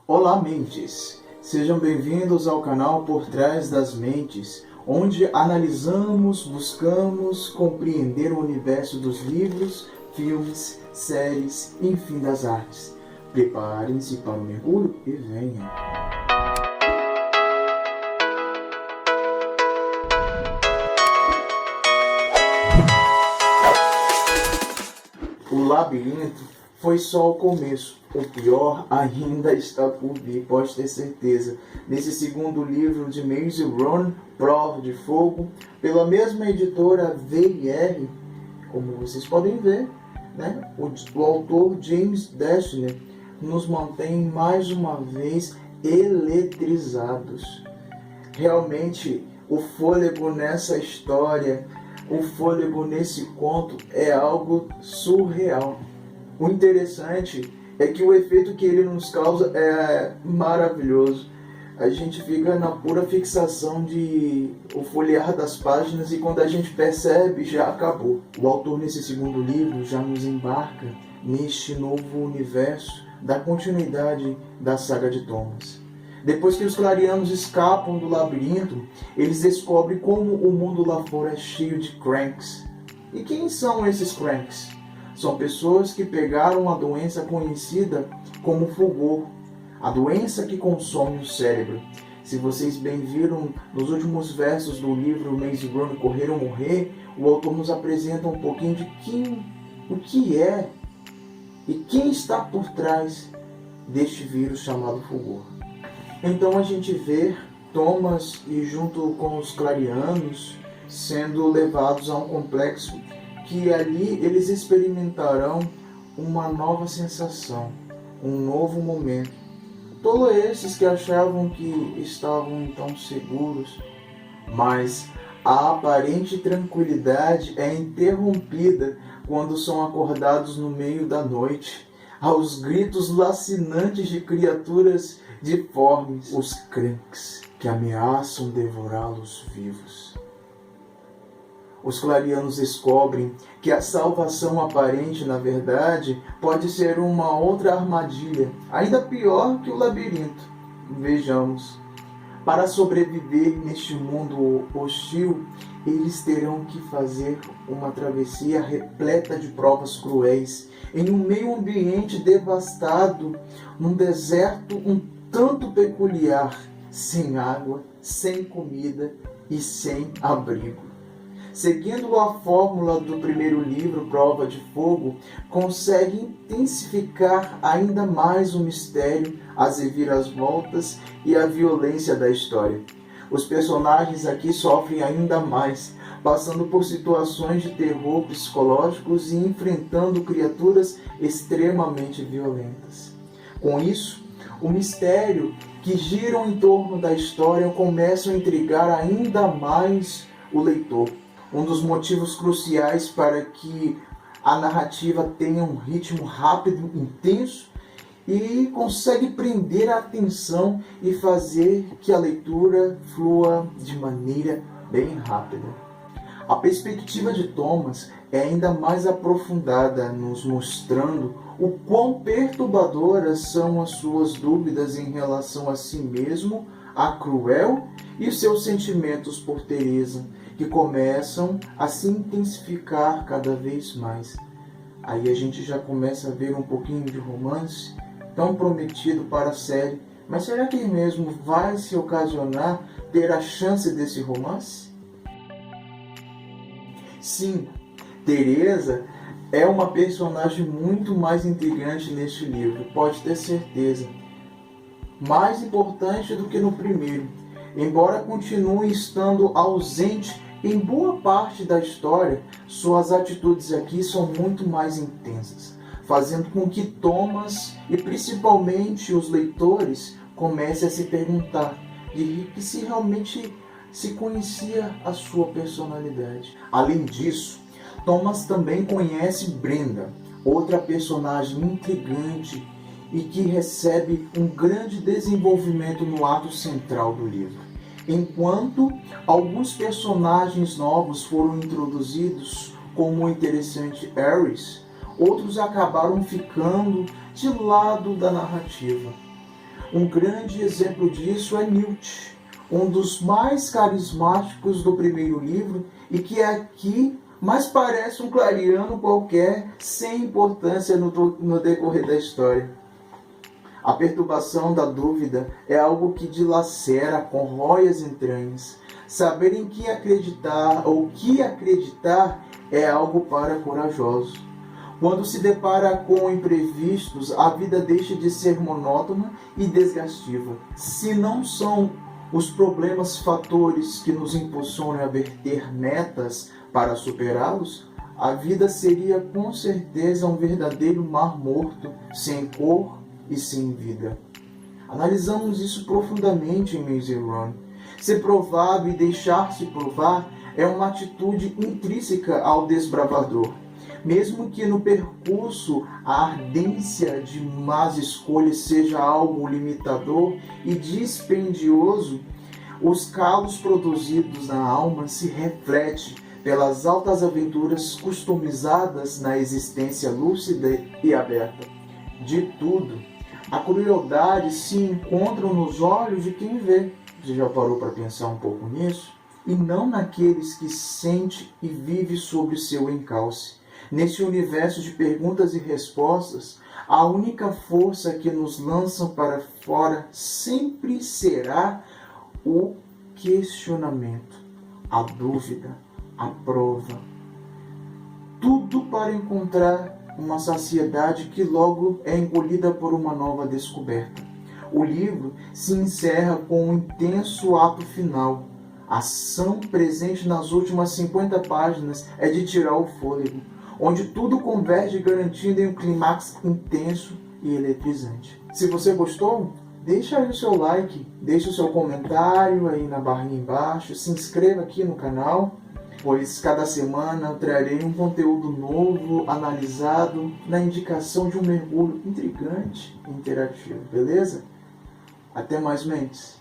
Olá, mentes! Sejam bem-vindos ao canal Por Trás das Mentes, onde analisamos, buscamos compreender o universo dos livros, filmes, séries, enfim, das artes. Preparem-se para o mergulho e venham! O Labirinto foi só o começo. O pior ainda está por vir, pode ter certeza. Nesse segundo livro de Maze Runner, Prova de Fogo, pela mesma editora V&R, como vocês podem ver, né? O autor James Dashner nos mantém mais uma vez eletrizados. Realmente, o fôlego nessa história, o fôlego nesse conto é algo surreal. O interessante é que o efeito que ele nos causa é maravilhoso. A gente fica na pura fixação de o folhear das páginas e quando a gente percebe, já acabou. O autor nesse segundo livro já nos embarca neste novo universo da continuidade da saga de Thomas. Depois que os clarianos escapam do labirinto, eles descobrem como o mundo lá fora é cheio de cranks. E quem são esses cranks? São pessoas que pegaram a doença conhecida como fulgor, a doença que consome o cérebro. Se vocês bem viram nos últimos versos do livro Maze Runner Correr ou Morrer, o autor nos apresenta um pouquinho de o que é e quem está por trás deste vírus chamado fulgor. Então a gente vê Thomas e junto com os clarianos sendo levados a um complexo que ali eles experimentarão uma nova sensação, um novo momento. Todos esses que achavam que estavam então seguros, mas a aparente tranquilidade é interrompida quando são acordados no meio da noite, aos gritos lacinantes de criaturas deformes, os cranks que ameaçam devorá-los vivos. Os clarianos descobrem que a salvação aparente, na verdade, pode ser uma outra armadilha, ainda pior que o labirinto. Vejamos. Para sobreviver neste mundo hostil, eles terão que fazer uma travessia repleta de provas cruéis, em um meio ambiente devastado, num deserto um tanto peculiar, sem água, sem comida e sem abrigo. Seguindo a fórmula do primeiro livro, Prova de Fogo, consegue intensificar ainda mais o mistério, as reviravoltas e a violência da história. Os personagens aqui sofrem ainda mais, passando por situações de terror psicológicos e enfrentando criaturas extremamente violentas. Com isso, o mistério que gira em torno da história começa a intrigar ainda mais o leitor. Um dos motivos cruciais para que a narrativa tenha um ritmo rápido, intenso e consegue prender a atenção e fazer que a leitura flua de maneira bem rápida. A perspectiva de Thomas é ainda mais aprofundada, nos mostrando o quão perturbadoras são as suas dúvidas em relação a si mesmo, a Cruel e seus sentimentos por Teresa, que começam a se intensificar cada vez mais. Aí a gente já começa a ver um pouquinho de romance, tão prometido para a série, mas será que mesmo vai se ocasionar ter a chance desse romance? Sim, Teresa é uma personagem muito mais intrigante neste livro, pode ter certeza. Mais importante do que no primeiro, embora continue estando ausente em boa parte da história, suas atitudes aqui são muito mais intensas, fazendo com que Thomas e principalmente os leitores comecem a se perguntar de se realmente se conhecia a sua personalidade. Além disso, Thomas também conhece Brenda, outra personagem intrigante e que recebe um grande desenvolvimento no ato central do livro. Enquanto alguns personagens novos foram introduzidos, como o interessante Ares, outros acabaram ficando de lado da narrativa. Um grande exemplo disso é Newt, um dos mais carismáticos do primeiro livro e que aqui mais parece um clariano qualquer, sem importância no decorrer da história. A perturbação da dúvida é algo que dilacera, corrói as entranhas. Saber em que acreditar ou que acreditar é algo para corajosos. Quando se depara com imprevistos, a vida deixa de ser monótona e desgastiva. Se não são os problemas fatores que nos impulsionam a ter metas para superá-los, a vida seria com certeza um verdadeiro mar morto, sem cor e sem vida. Analisamos isso profundamente em Maze Run. Ser provado e deixar-se provar é uma atitude intrínseca ao desbravador. Mesmo que no percurso a ardência de más escolhas seja algo limitador e dispendioso, os calos produzidos na alma se refletem pelas altas aventuras customizadas na existência lúcida e aberta. De tudo, a crueldade se encontra nos olhos de quem vê. Você já parou para pensar um pouco nisso? E não naqueles que sente e vive sobre seu encalce. Nesse universo de perguntas e respostas, a única força que nos lança para fora sempre será o questionamento, a dúvida, a prova. Tudo para encontrar uma saciedade que logo é engolida por uma nova descoberta. O livro se encerra com um intenso ato final. A ação presente nas últimas 50 páginas é de tirar o fôlego, onde tudo converge garantindo em um clímax intenso e eletrizante. Se você gostou, deixa aí o seu like, deixa o seu comentário aí na barrinha embaixo, se inscreva aqui no canal, pois cada semana eu trarei um conteúdo novo, analisado, na indicação de um mergulho intrigante e interativo, beleza? Até mais, mentes!